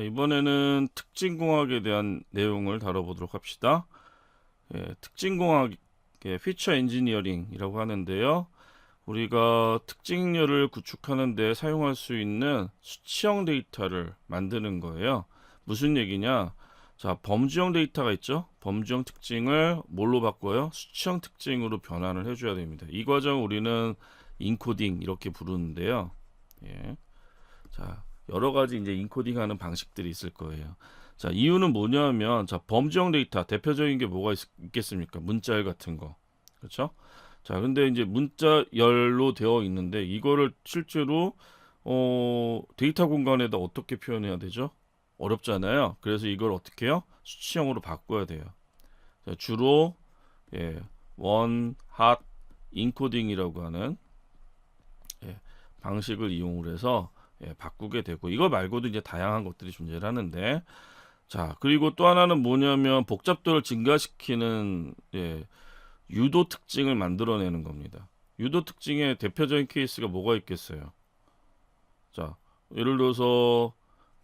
이번에는 특징공학에 대한 내용을 다뤄보도록 합시다. 특징공학의 피처 엔지니어링이라고 하는데요. 우리가 특징률을 구축하는 데 사용할 수 있는 수치형 데이터를 만드는 거예요. 무슨 얘기냐? 자, 범주형 데이터가 있죠? 범주형 특징을 뭘로 바꿔요? 수치형 특징으로 변환을 해줘야 됩니다. 이 과정 우리는 인코딩 이렇게 부르는데요. 자, 여러 가지 이제 인코딩하는 방식들이 있을 거예요. 자, 이유는 뭐냐면, 자, 범주형 데이터 대표적인 게 뭐가 있겠습니까? 문자열 같은 거, 그렇죠? 자, 근데 이제 문자열로 되어 있는데 이거를 실제로 데이터 공간에다 어떻게 표현해야 되죠? 어렵잖아요. 그래서 이걸 어떻게 해요? 수치형으로 바꿔야 돼요. 자, 주로 원, 핫, 인코딩이라고 하는 방식을 이용을 해서 바꾸게 되고, 이거 말고도 이제 다양한 것들이 존재를 하는데, 자, 그리고 또 하나는 뭐냐면 복잡도를 증가시키는 유도 특징을 만들어내는 겁니다. 유도 특징의 대표적인 케이스가 뭐가 있겠어요? 자, 예를 들어서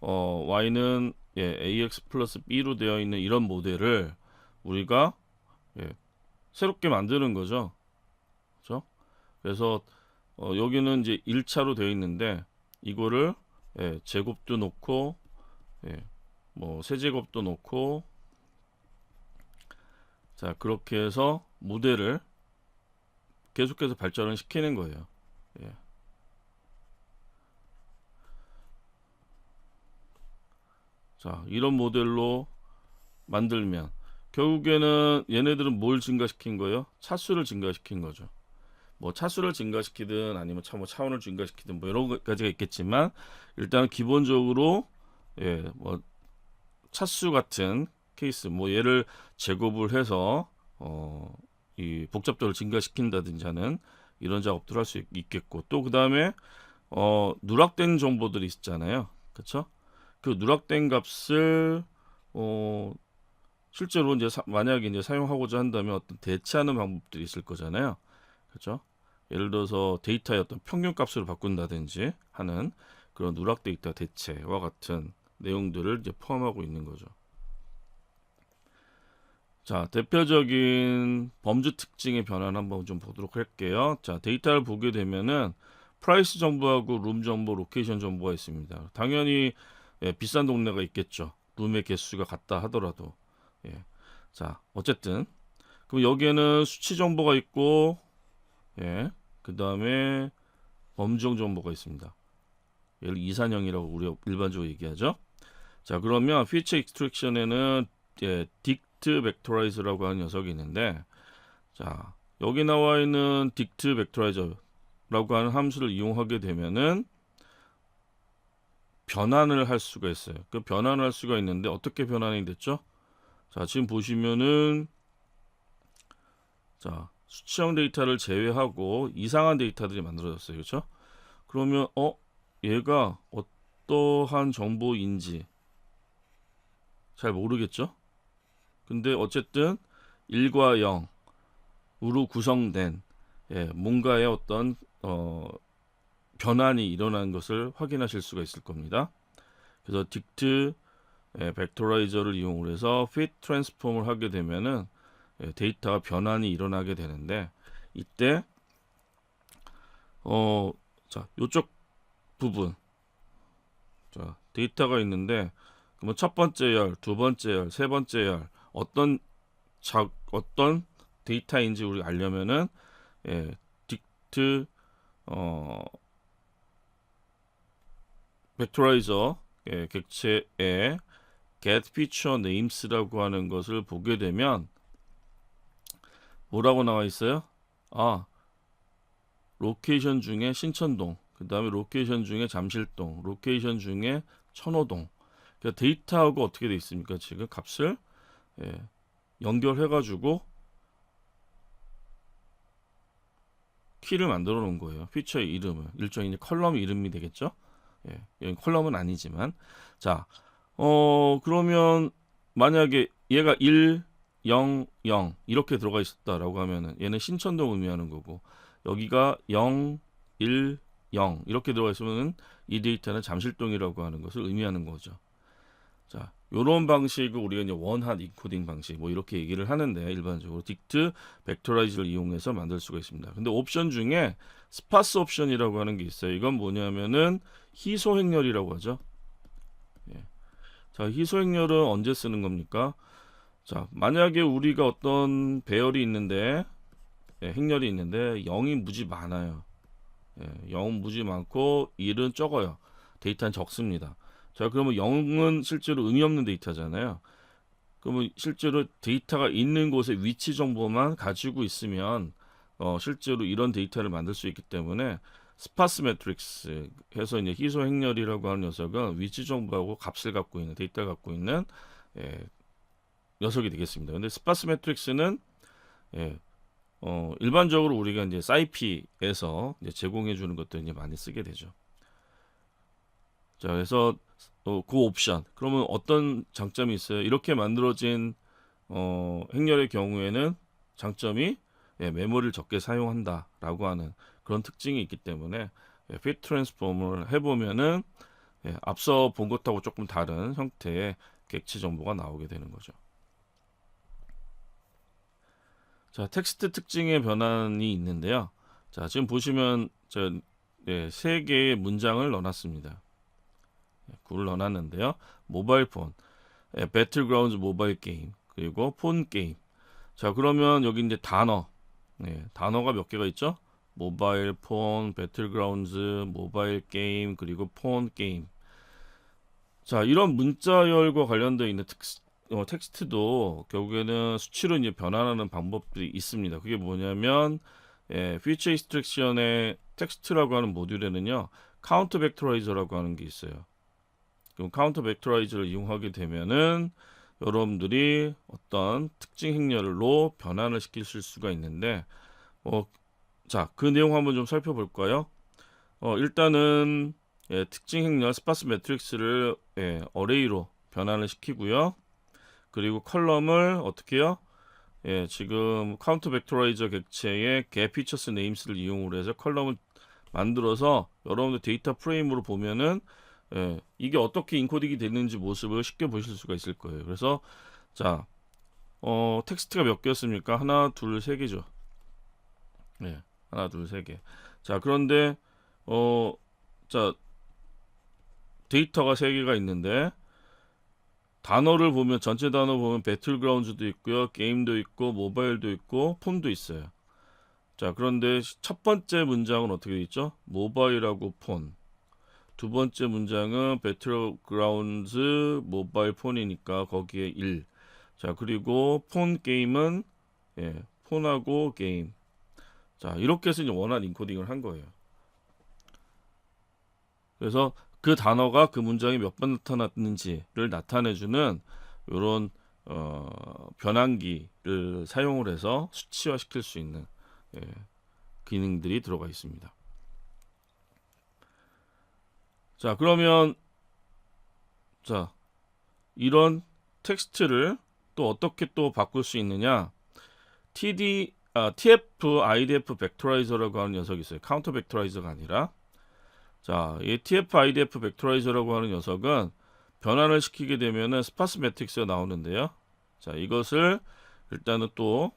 y는 ax 플러스 b로 되어 있는 이런 모델을 우리가 새롭게 만드는 거죠. 그렇죠? 그래서 여기는 이제 1차로 되어 있는데 이거를 제곱도 놓고 뭐 세제곱도 놓고, 자, 그렇게 해서 모델을 계속해서 발전을 시키는 거예요. 자, 이런 모델로 만들면 결국에는 얘네들은 뭘 증가시킨 거예요? 차수를 증가시킨 거죠. 뭐 차수를 증가시키든 아니면 차원을 증가시키든 뭐 여러 가지가 있겠지만, 일단 기본적으로 뭐 차수 같은 케이스, 뭐 얘를 제곱을 해서 이 복잡도를 증가시킨다든지 하는 이런 작업들을 할 수 있겠고, 또 그 다음에 누락된 정보들이 있잖아요, 그렇죠? 그 누락된 값을 실제로 이제 만약에 이제 사용하고자 한다면 어떤 대체하는 방법들이 있을 거잖아요, 그렇죠? 예를 들어서 데이터의 어떤 평균 값으로 바꾼다든지 하는 그런 누락 데이터 대체와 같은 내용들을 이제 포함하고 있는 거죠. 자, 대표적인 범주 특징의 변화를 한번 좀 보도록 할게요. 자, 데이터를 보게 되면은 프라이스 정보하고 룸 정보, 로케이션 정보가 있습니다. 당연히 비싼 동네가 있겠죠. 룸의 개수가 같다 하더라도. 자, 어쨌든 그럼 여기에는 수치 정보가 있고, 그 다음에 범주형 정보가 있습니다. 얘를 이산형이라고 우리가 일반적으로 얘기하죠. 자, 그러면 피처 익스트랙션에는 딕트 벡터라이저라고 하는 녀석이 있는데, 자, 여기 나와 있는 딕트 벡터라이저라고 하는 함수를 이용하게 되면은 변환을 할 수가 있어요. 그 변환을 할 수가 있는데 어떻게 변환이 됐죠? 자, 지금 보시면은, 자, 수치형 데이터를 제외하고 이상한 데이터들이 만들어졌어요. 그렇죠? 그러면 얘가 어떠한 정보인지 잘 모르겠죠? 근데 어쨌든 1과 0으로 구성된 뭔가의 어떤 변환이 일어난 것을 확인하실 수가 있을 겁니다. 그래서 딕트 벡터라이저를 이용을 해서 fit 트랜스폼을 하게 되면은 데이터가 변환이 일어나게 되는데, 이때 자, 요쪽 부분, 자, 데이터가 있는데, 그러면 첫 번째 열, 두 번째 열, 세 번째 열 어떤 데이터인지 우리가 알려면은 딕트 벡터라이저 객체의 get feature names라고 하는 것을 보게 되면 뭐라고 나와 있어요? 로케이션 중에 신천동, 그 다음에 로케이션 중에 잠실동, 로케이션 중에 천호동. 그러니까 데이터하고 어떻게 돼 있습니까? 지금 값을 연결해 가지고 키를 만들어 놓은 거예요. 피처의 이름을, 일종의 이제 컬럼 이름이 되겠죠? 여기 컬럼은 아니지만, 자, 그러면 만약에 얘가 1, 0, 0 이렇게 들어가 있었다라고 하면은 얘는 신천동 의미하는 거고, 여기가 0, 1, 0 이렇게 들어가 있으면은 이 데이터는 잠실동이라고 하는 것을 의미하는 거죠. 자, 요런 방식을 우리가 이제 원핫 인코딩 방식 뭐 이렇게 얘기를 하는데 일반적으로 딕트 벡터라이즈를 이용해서 만들 수가 있습니다. 근데 옵션 중에 스파스 옵션이라고 하는 게 있어요. 이건 뭐냐면은 희소 행렬이라고 하죠. 예. 자, 희소 행렬은 언제 쓰는 겁니까? 자, 만약에 우리가 어떤 배열이 있는데 행렬이 있는데 0이 무지 많아요. 0은 무지 많고 1은 적어요. 데이터는 적습니다. 자, 그러면 0은 실제로 의미 없는 데이터잖아요. 그러면 실제로 데이터가 있는 곳의 위치 정보만 가지고 있으면 실제로 이런 데이터를 만들 수 있기 때문에 스파스 매트릭스 해서 이제 희소 행렬이라고 하는 녀석은 위치 정보하고 값을 갖고 있는 데이터 갖고 있는 예, 녀석이 되겠습니다. 근데 스파스 매트릭스는 예, 일반적으로 우리가 이제 사이피에서 이제 제공해 주는 것들 이제 많이 쓰게 되죠. 자, 그래서 그 옵션. 그러면 어떤 장점이 있어요? 이렇게 만들어진 행렬의 경우에는 장점이 메모리를 적게 사용한다라고 하는 그런 특징이 있기 때문에 fit 트랜스폼을 해보면은 앞서 본 것하고 조금 다른 형태의 객체 정보가 나오게 되는 거죠. 자, 텍스트 특징의 변환이 있는데요. 자, 지금 보시면 세 개의 문장을 넣어놨습니다. 굴 넣어놨는데요. 모바일 폰, 배틀그라운드 모바일 게임, 그리고 폰 게임. 자, 그러면 여기 이제 단어가 몇 개가 있죠? 모바일 폰, 배틀그라운드, 모바일 게임, 그리고 폰 게임. 자, 이런 문자열과 관련되어 있는 텍스트도 결국에는 수치로 이제 변환하는 방법들이 있습니다. 그게 뭐냐면, 피처 익스트랙션의 텍스트라고 하는 모듈에는요, 카운트 벡터라이저라고 하는 게 있어요. 그럼 카운터 벡터라이저를 이용하게 되면은 여러분들이 어떤 특징 행렬로 변환을 시키실 수가 있는데 자, 그 내용 한번 좀 살펴볼까요? 일단은 특징 행렬 스파스 매트릭스를 어레이로 변환을 시키고요. 그리고 컬럼을 어떻게 해요? 지금 카운터 벡터라이저 객체의 get features names를 이용으로 해서 컬럼을 만들어서 여러분들 데이터 프레임으로 보면은 이게 어떻게 인코딩이 됐는지 모습을 쉽게 보실 수가 있을 거예요. 그래서 자, 텍스트가 몇 개였습니까? 하나, 둘, 세 개죠. 하나, 둘, 세 개. 자, 그런데 자, 데이터가 세 개가 있는데 단어를 보면 전체 단어 보면 배틀그라운드도 있고요, 게임도 있고, 모바일도 있고, 폰도 있어요. 자, 그런데 첫 번째 문장은 어떻게 되어 있죠? 모바일하고 폰. 두 번째 문장은 배틀그라운드 모바일 폰이니까 거기에 1. 자, 그리고 폰 게임은 폰하고 게임. 자, 이렇게 해서 이제 원한 인코딩을 한 거예요. 그래서 그 단어가 그 문장에 몇 번 나타났는지를 나타내주는 이런 변환기를 사용을 해서 수치화시킬 수 있는 기능들이 들어가 있습니다. 자, 그러면 자, 이런 텍스트를 또 어떻게 또 바꿀 수 있느냐? TF IDF 벡터라이저라고 하는 녀석이 있어요. 카운터 벡터라이저가 아니라. 자, 이 TF IDF 벡터라이저라고 하는 녀석은 변환을 시키게 되면은 스파스 매트릭스가 나오는데요. 자, 이것을 일단은 또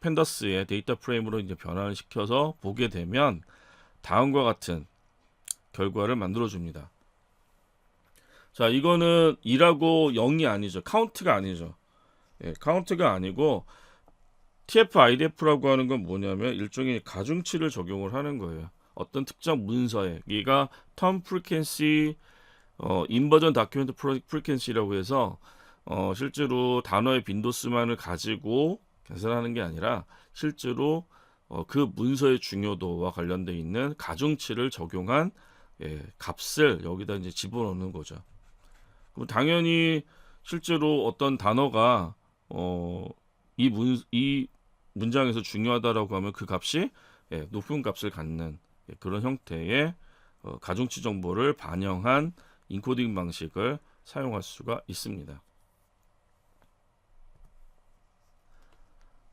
팬더스의 데이터 프레임으로 이제 변환을 시켜서 보게 되면 다음과 같은 결과를 만들어 줍니다. 자, 이거는 2하고 0이 아니죠. 카운트가 아니죠. 카운트가 아니고 TF IDF라고 하는 건 뭐냐면 일종의 가중치를 적용을 하는 거예요. 어떤 특정 문서에 얘가 텀 프리퀀시 인버전 다큐멘트 프리퀀시라고 해서 실제로 단어의 빈도수만을 가지고 계산하는 게 아니라 실제로 그 문서의 중요도와 관련되어 있는 가중치를 적용한 값을 여기다 이제 집어넣는 거죠. 그럼 당연히 실제로 어떤 단어가 이 문장에서 중요하다라고 하면 그 값이 높은 값을 갖는 그런 형태의 가중치 정보를 반영한 인코딩 방식을 사용할 수가 있습니다.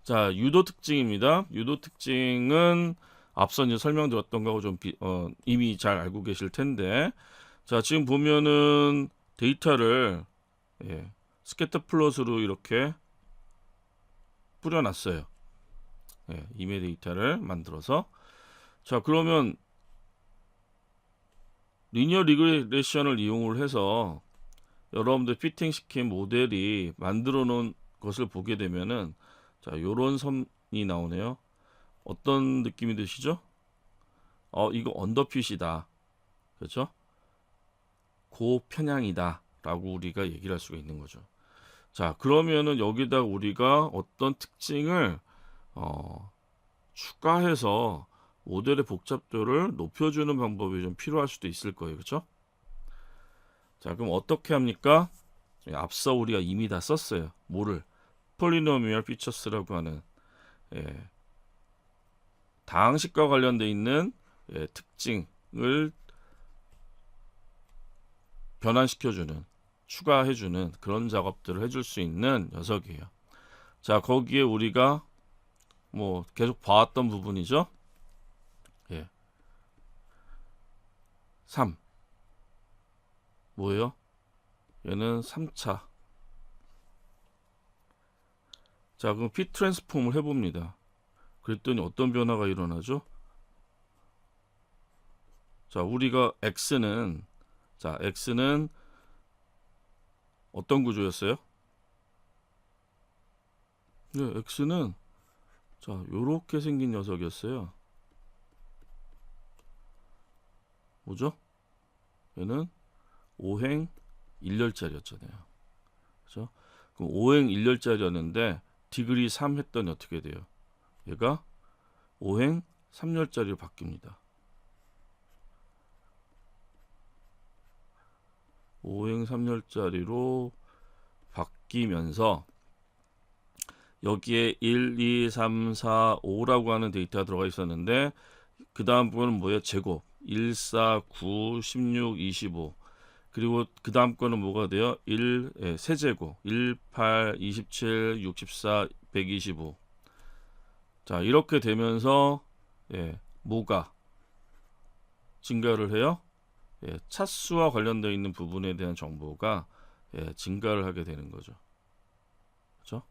자, 유도 특징입니다. 유도 특징은 앞서 이제 설명드렸던 거하고 좀 이미 잘 알고 계실 텐데, 자, 지금 보면은 데이터를 스캐터 플롯으로 이렇게 뿌려놨어요. 이메 데이터를 만들어서. 자, 그러면 리니어 리그레션을 이용을 해서 여러분들 피팅시킨 모델이 만들어 놓은 것을 보게 되면은, 자, 요런 선이 나오네요. 어떤 느낌이 드시죠? 이거 언더핏이다. 그렇죠? 고편향이다 라고 우리가 얘기를 할 수가 있는 거죠. 자, 그러면은 여기다 우리가 어떤 특징을 추가해서 모델의 복잡도를 높여주는 방법이 좀 필요할 수도 있을 거예요. 그렇죠? 자, 그럼 어떻게 합니까? 앞서 우리가 이미 다 썼어요. 뭐를? 폴리노미얼 피처스라고 하는 다항식과 관련되어 있는 특징을 변환시켜주는, 추가해주는 그런 작업들을 해줄 수 있는 녀석이에요. 자, 거기에 우리가 뭐 계속 봐왔던 부분이죠. 3 뭐예요? 얘는 3차. 자, 그럼 피 트랜스폼을 해봅니다. 그랬더니 어떤 변화가 일어나죠? 자, 우리가 x는 어떤 구조였어요? x는 자, 요렇게 생긴 녀석이었어요. 뭐죠? 얘는 5행 1열짜리였잖아요. 그죠? 그럼 5행 1열짜리였는데 디그리 3 했더니 어떻게 돼요? 얘가 5행 3열짜리로 바뀝니다. 5행 3열짜리로 바뀌면서 여기에 1, 2, 3, 4, 5라고 하는 데이터가 들어가 있었는데 그 다음 부분은 뭐예요? 제곱 1, 4, 9, 16, 25 그리고 그 다음 거는 뭐가 돼요? 1, 세제곱 1, 8, 27, 64, 125 자, 이렇게 되면서 뭐가 증가를 해요? 차수와 관련되어 있는 부분에 대한 정보가 증가를 하게 되는 거죠. 그렇죠?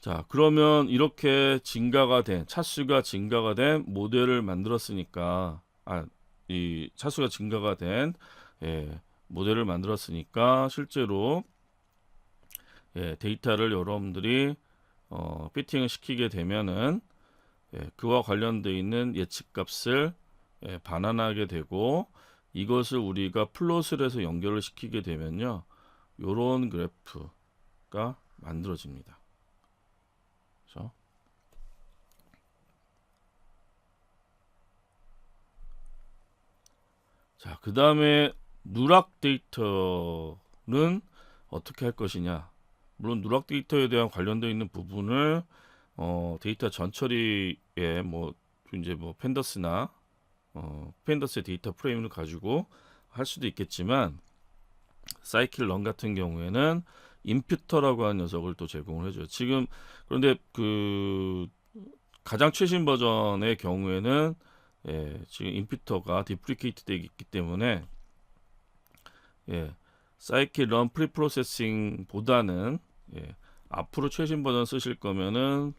자, 그러면 이렇게 증가가 된, 차수가 증가가 된 모델을 만들었으니까, 이 차수가 증가가 된 모델을 만들었으니까 실제로 데이터를 여러분들이 피팅을 시키게 되면은 그와 관련되어 있는 예측값을 반환하게 되고, 이것을 우리가 플롯을 해서 연결을 시키게 되면요, 요런 그래프가 만들어집니다. 그렇죠? 자, 그 다음에 누락 데이터는 어떻게 할 것이냐. 물론 누락 데이터에 대한 관련되어 있는 부분을 데이터 전처리에 뭐 팬더스나 팬더스의 데이터 프레임을 가지고 할 수도 있겠지만, 사이클런 같은 경우에는 임퓨터라고 하는 녀석을 또 제공을 해줘요. 지금 그런데 그 가장 최신 버전의 경우에는 지금 임퓨터가 디프리케이트 되어 있기 때문에 사이클런 프리프로세싱 보다는 앞으로 최신 버전 쓰실 거면은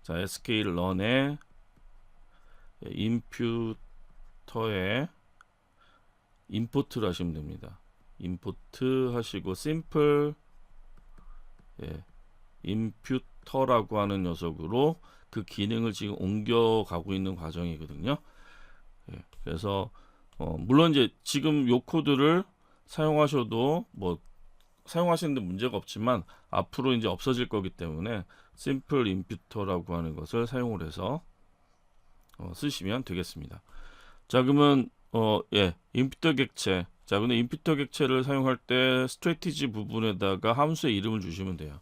자, sklearn의 임퓨터에 임포트를 하시면 됩니다. 임포트 하시고 심플 임퓨터라고 하는 녀석으로 그 기능을 지금 옮겨가고 있는 과정이거든요. 그래서 물론 이제 지금 요 코드를 사용하셔도 뭐 사용하시는데 문제가 없지만 앞으로 이제 없어질 거기 때문에 심플 임퓨터라고 하는 것을 사용을 해서 쓰시면 되겠습니다. 자, 그러면 임퓨터 객체. 자, 근데 임퓨터 객체를 사용할 때 스트래티지 부분에다가 함수의 이름을 주시면 돼요.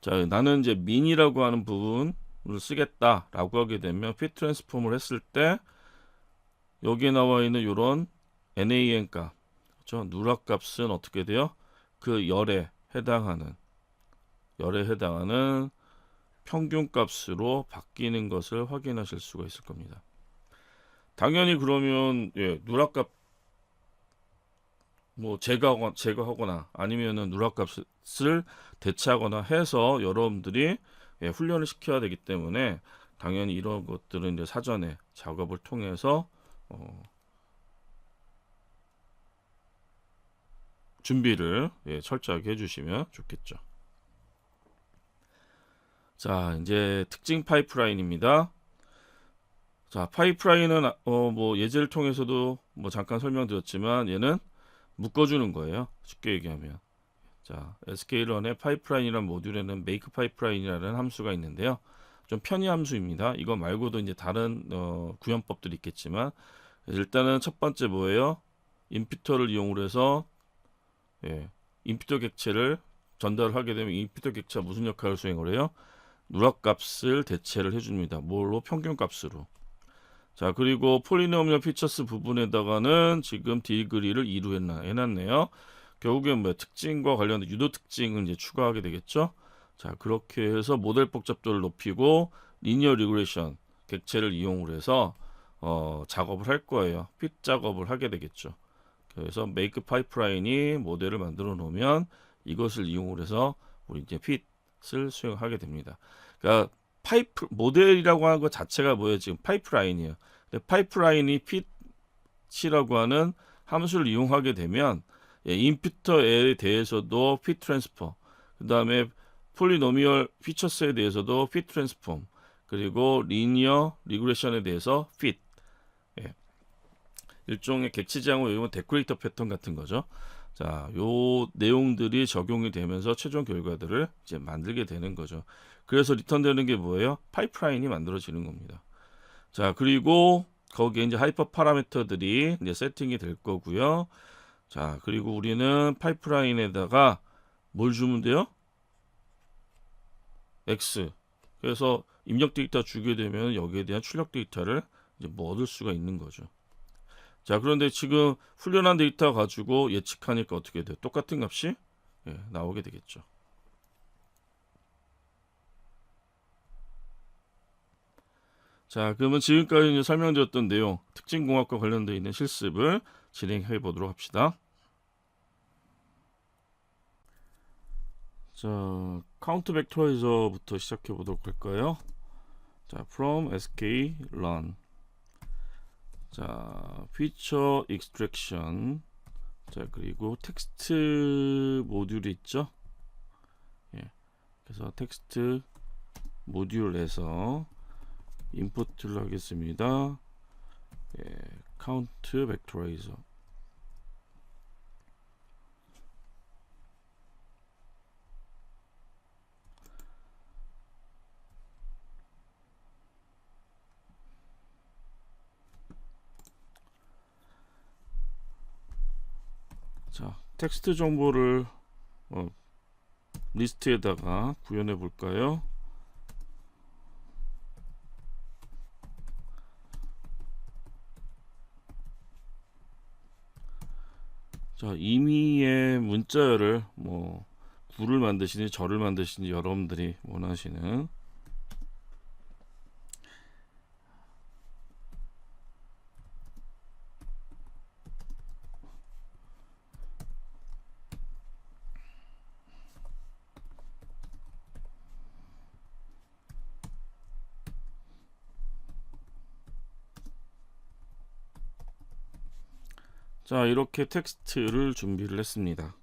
자, 나는 이제 민이라고 하는 부분을 쓰겠다라고 하게 되면 피 트랜스폼을 했을 때 여기에 나와 있는 이런 NaN 값, 그렇죠? 누락 값은 어떻게 돼요? 그 열에 해당하는 평균 값으로 바뀌는 것을 확인하실 수가 있을 겁니다. 당연히 그러면 누락값 뭐 제거하거나 아니면은 누락값을 대체하거나 해서 여러분들이 훈련을 시켜야 되기 때문에 당연히 이런 것들은 이제 사전에 작업을 통해서 준비를 철저하게 해주시면 좋겠죠. 자, 이제 특징 파이프라인입니다. 자, 파이프라인은 뭐 예제를 통해서도 뭐 잠깐 설명드렸지만 얘는 묶어주는 거예요. 쉽게 얘기하면. 자, sklearn의 파이프라인이라는 모듈에는 make 파이프라인이라는 함수가 있는데요. 좀 편의 함수입니다. 이거 말고도 이제 다른 구현법들이 있겠지만 일단은 첫 번째 뭐예요? 임피터를 이용을 해서 임피터 객체를 전달하게 되면 임피터 객체가 무슨 역할을 수행을 해요? 누락값을 대체를 해줍니다. 뭘로? 평균값으로. 자, 그리고 폴리노미얼 피처스 부분에다가는 지금 디그리를 2로 해놨네요. 결국엔 뭐 특징과 관련된 유도 특징을 이제 추가하게 되겠죠. 자, 그렇게 해서 모델 복잡도를 높이고 리니어 리그레이션 객체를 이용을 해서 작업을 할 거예요. 핏 작업을 하게 되겠죠. 그래서 make 파이프라인이 모델을 만들어 놓으면 이것을 이용을 해서 우리 이제 핏을 수행하게 됩니다. 그러니까 파이프 모델이라고 하는 것 자체가 뭐예요? 지금 파이프라인이에요. 근데 파이프라인이 핏이라고 하는 함수를 이용하게 되면 임피터에 대해서도 핏 트랜스퍼, 그 다음에 폴리노미얼 피처스에 대해서도 핏 트랜스폼, 그리고 리니어 리그레션에 대해서 핏, 일종의 객체지향으로 외우면 데코레이터 패턴 같은 거죠. 자, 요 내용들이 적용이 되면서 최종 결과들을 이제 만들게 되는 거죠. 그래서 리턴되는 게 뭐예요? 파이프라인이 만들어지는 겁니다. 자, 그리고 거기에 이제 하이퍼 파라미터들이 이제 세팅이 될 거고요. 자, 그리고 우리는 파이프라인에다가 뭘 주면 돼요? X. 그래서 입력 데이터 주게 되면 여기에 대한 출력 데이터를 이제 뭐 얻을 수가 있는 거죠. 자, 그런데 지금 훈련한 데이터 가지고 예측하니까 어떻게 돼요? 똑같은 값이 나오게 되겠죠. 자, 그러면 지금까지 이제 설명드렸던 내용, 특징공학과 관련되어 있는 실습을 진행해 보도록 합시다. 자, 카운트 벡터라이저부터 시작해 보도록 할까요? 자, from sklearn. 자, feature extraction. 자, 그리고 텍스트 모듈이 있죠. 그래서 텍스트 모듈에서 인풋을 하겠습니다. 카운트 벡터라이저. 자, 텍스트 정보를 리스트에다가 구현해 볼까요? 자, 임의의 문자열을 뭐 구를 만드시니 절을 만드시니 여러분들이 원하시는 자, 이렇게 텍스트를 준비를 했습니다.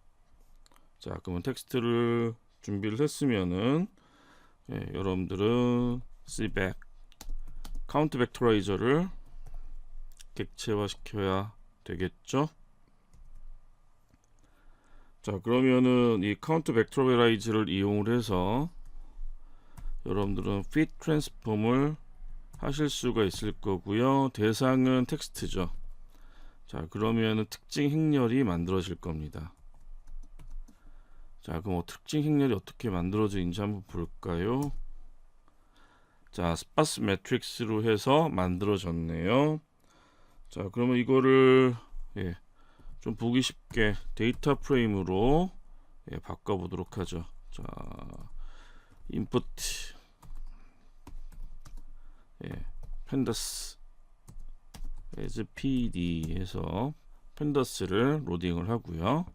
자, 그러면 텍스트를 준비를 했으면은 여러분들은 cback 카운트 벡터라이저를 객체화 시켜야 되겠죠. 자, 그러면은 이 카운트 벡터라이저를 이용을 해서 여러분들은 fit 트랜스폼을 하실 수가 있을 거고요. 대상은 텍스트죠. 자, 그러면은 특징 행렬이 만들어질 겁니다. 자, 그럼 특징 행렬이 어떻게 만들어지는지 한번 볼까요? 자, 스파스 매트릭스로 해서 만들어졌네요. 자, 그러면 이거를 좀 보기 쉽게 데이터 프레임으로 바꿔보도록 하죠. 자, 인풋 pandas as pd에서 펜더스를 로딩을 하고요.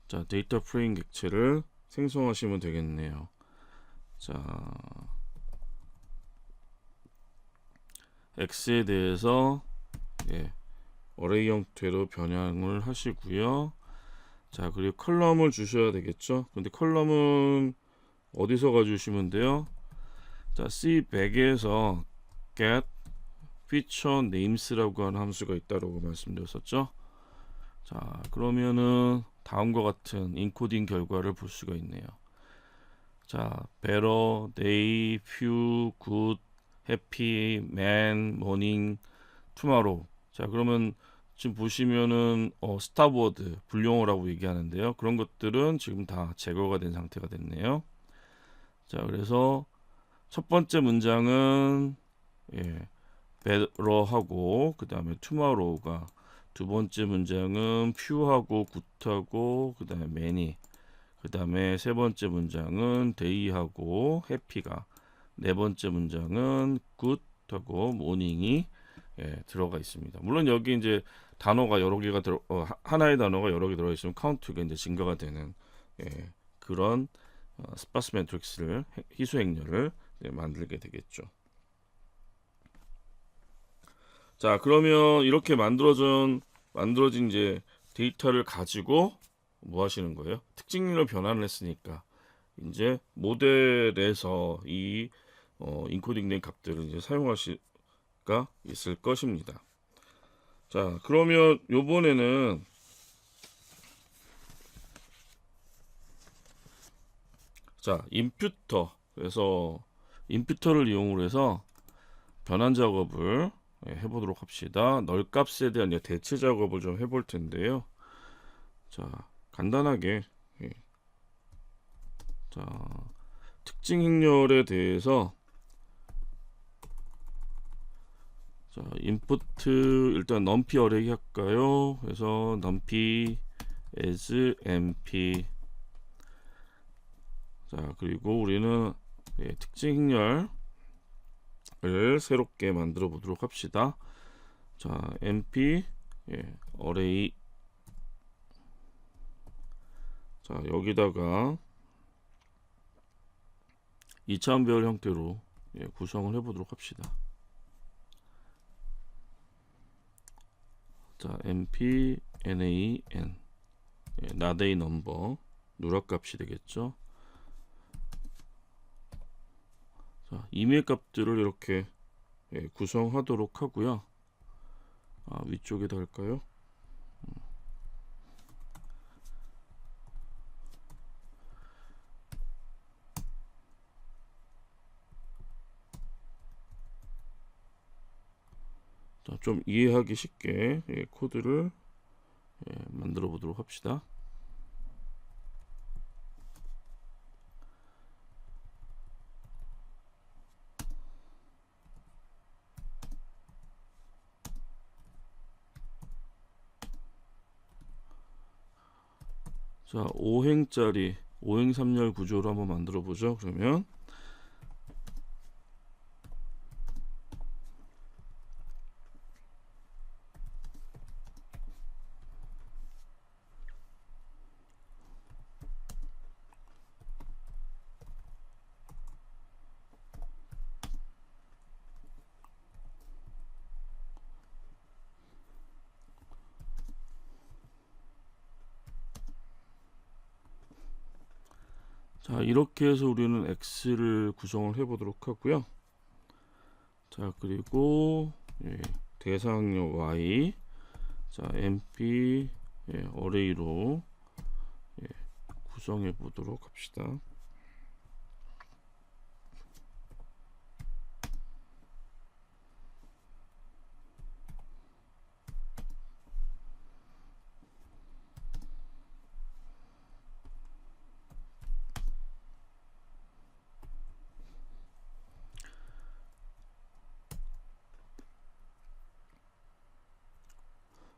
자, 데이터 프레임 객체를 생성하시면 되겠네요. 자, X에 대해서 어레이 형태로 변형을 하시고요. 자, 그리고 컬럼을 주셔야 되겠죠. 근데 컬럼은 어디서 가주시면 돼요? 자, C100에서 get feature names라고 하는 함수가 있다고 말씀드렸었죠. 자, 그러면은 다음과 같은 인코딩 결과를 볼 수가 있네요. 자, better, day, few, good, happy, man, morning, tomorrow. 자, 그러면 지금 보시면은 스탑워드, 불용어라고 얘기하는데요. 그런 것들은 지금 다 제거가 된 상태가 됐네요. 자, 그래서 첫 번째 문장은 better하고 그 다음에 tomorrow가, 두 번째 문장은 few하고 good하고 그 다음에 many, 그 다음에 세 번째 문장은 day하고 happy가, 네 번째 문장은 good하고 morning이 들어가 있습니다. 물론 여기 이제 단어가 여러 개가 하나의 단어가 여러 개 들어 있으면 카운트가 이제 증가가 되는 그런 스파스 매트릭스를, 희수 행렬을 만들게 되겠죠. 자, 그러면 이렇게 만들어진 이제 데이터를 가지고 뭐 하시는 거예요? 특징으로 변환을 했으니까 이제 모델에서 이 인코딩된 값들을 이제 사용할 수가 있을 것입니다. 자, 그러면 요번에는 자, 임퓨터, 그래서 임퓨터를 이용을 해서 변환 작업을 해보도록 합시다. 널 값에 대한 대체 작업을 좀 해볼 텐데요. 자, 간단하게 자, 특징 행렬에 대해서 자, 인풋 일단 numpy 어레이 할까요? 그래서 numpy as np. 자, 그리고 우리는 특징 행렬을 새롭게 만들어 보도록 합시다. 자, np 어레이. 자, 여기다가 2차원별 형태로 구성을 해 보도록 합시다. 자, np nan not a number 누락값이 되겠죠. 자, 이메일 값들을 이렇게 구성하도록 하고요. 위쪽에다 할까요? 자, 좀 이해하기 쉽게 코드를 만들어 보도록 합시다. 자, 5행짜리 5행 3열 구조로 한번 만들어 보죠. 그러면 자, 이렇게 해서 우리는 X를 구성을 해 보도록 하고요. 자, 그리고 대상역 Y, 자, np 어레이로 구성해 보도록 합시다.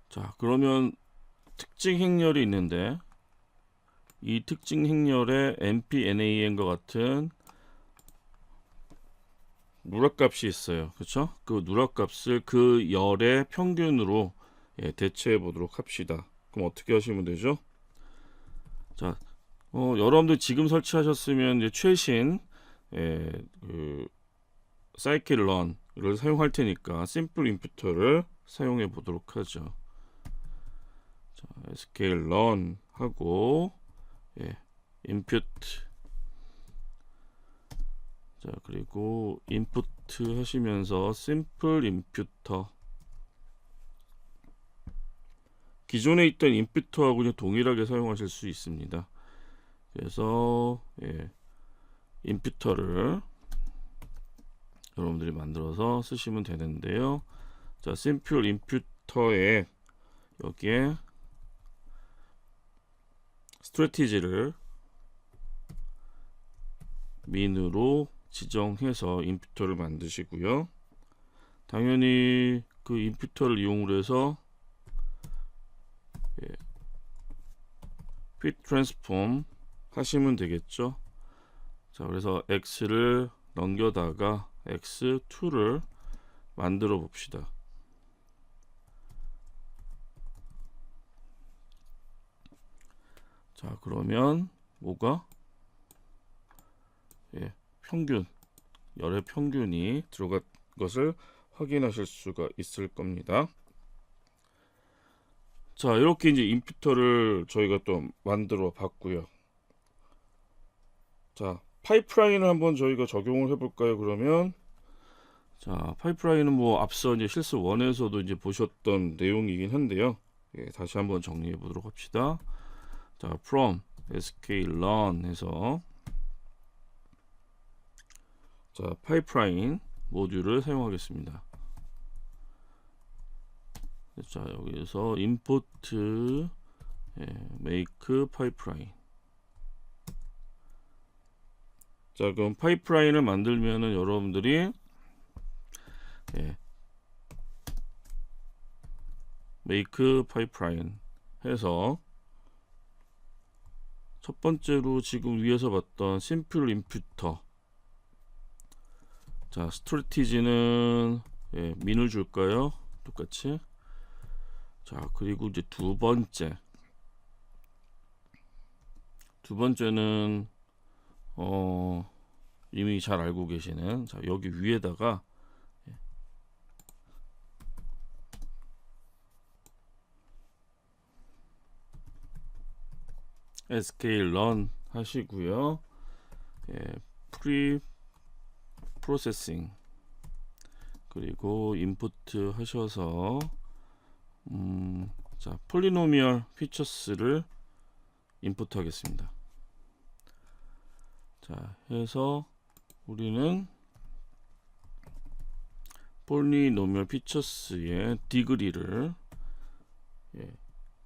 자, 그러면 특징 행렬이 있는데 이 특징 행렬에 np nan과 같은 누락값이 있어요. 그렇죠? 그 누락값을 그 열의 평균으로 대체해 보도록 합시다. 그럼 어떻게 하시면 되죠? 자, 여러분들 지금 설치하셨으면 이제 최신 그 사이클 런을 사용할 테니까 심플 임퓨터를 사용해 보도록 하죠. 자, SQL run 하고 input. 자, 그리고 인풋 하시면서 심플 임퓨터. 기존에 있던 임퓨터하고 그냥 동일하게 사용하실 수 있습니다. 그래서 임퓨터를 여러분들이 만들어서 쓰시면 되는데요. 자, 심플 임퓨터에 여기에 스트래티지를 민으로 지정해서 임퓨터를 만드시고요. 당연히 그 임퓨터를 이용을 해서 fit transform 하시면 되겠죠. 자, 그래서 x를 넘겨다가 x2를 만들어 봅시다. 자, 그러면 뭐가 평균, 열의 평균이 들어간 것을 확인하실 수가 있을 겁니다. 자, 이렇게 이제 임퓨터를 저희가 또 만들어 봤고요. 자, 파이프라인을 한번 저희가 적용을 해볼까요? 그러면 자, 파이프라인은 뭐 앞서 이제 실습 1에서도 이제 보셨던 내용이긴 한데요. 다시 한번 정리해 보도록 합시다. 자, from sklearn 해서 자, 파이프라인 모듈을 사용하겠습니다. 자, 여기서 input make pipeline. 자, 그럼 파이프라인을 만들면은 여러분들이 make pipeline 해서 첫 번째로 지금 위에서 봤던 심플 임퓨터. 자, 스트래티지는 민을 줄까요? 똑같이. 자, 그리고 이제 두 번째는 이미 잘 알고 계시는, 자, 여기 위에다가 sklearn 하시고요. pre processing 그리고 input 하셔서 자, 폴리노미얼 피처스를 인풋 하겠습니다. 자, 해서 우리는 폴리노미얼 피처스의 디그리를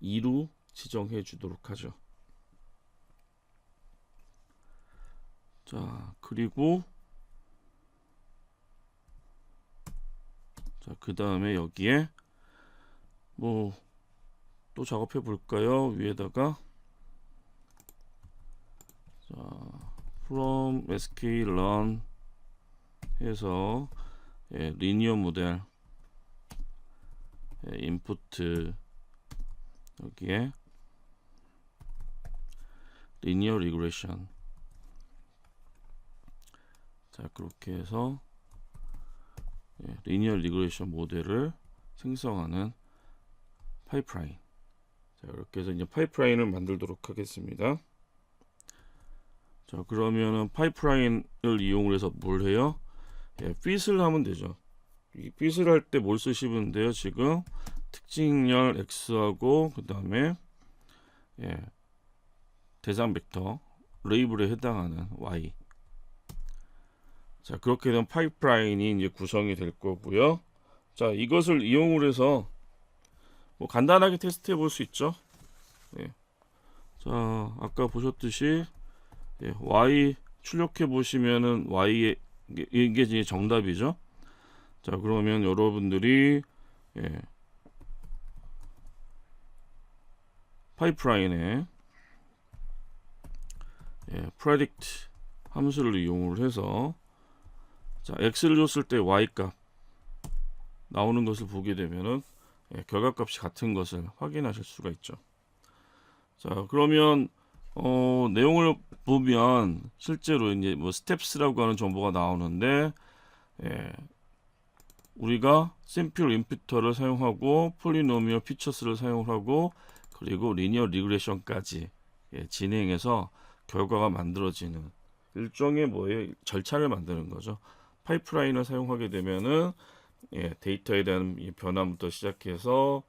2로 지정해 주도록 하죠. 자, 그리고 자, 그 다음에 여기에 뭐 또 작업해 볼까요? 위에다가 자, from sklearn 해서 리니어 모델 인풋 여기에 리니어 리그레션. 자, 그렇게 해서 리니어 리그레션 모델을 생성하는 파이프라인. 자, 이렇게 해서 이제 파이프라인을 만들도록 하겠습니다. 자, 그러면은 파이프라인을 이용을 해서 뭘 해요? fit을 하면 되죠. 이 fit을 할 때 뭘 쓰시면 돼요? 지금 특징열 x하고 그 다음에 대상 벡터 레이블에 해당하는 y. 자, 그렇게 되면 파이프라인이 이제 구성이 될 거고요. 자, 이것을 이용을 해서 뭐 간단하게 테스트해 볼 수 있죠. 자, 아까 보셨듯이 y 출력해 보시면은 y의 이게 이제 정답이죠. 자, 그러면 여러분들이 파이프라인에 predict 함수를 이용을 해서 자, x를 줬을 때 y 값 나오는 것을 보게 되면은 결과값이 같은 것을 확인하실 수가 있죠. 자, 그러면 내용을 보면 실제로 이제 뭐 스텝스라고 하는 정보가 나오는데 우리가 심플 임피터를 사용하고 폴리노미얼 피처스를 사용하고 그리고 리니어 리그레션까지 진행해서 결과가 만들어지는 일종의 뭐의 절차를 만드는 거죠. 파이프라인을 사용하게 되면은 데이터에 대한 이 변화부터 시작해서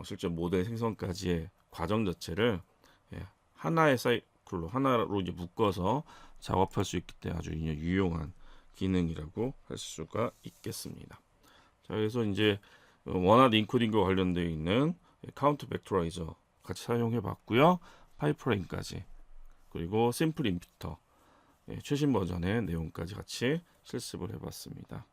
실제 모델 생성까지의 과정 자체를 하나의 사이클로 하나로 이제 묶어서 작업할 수 있기 때문에 아주 유용한 기능이라고 할 수가 있겠습니다. 자, 그래서 이제 원하드 인코딩과 관련되어 있는 카운트 벡터라이저 같이 사용해 봤고요. 파이프라인까지 그리고 심플 임피터 최신 버전의 내용까지 같이 실습을 해 봤습니다.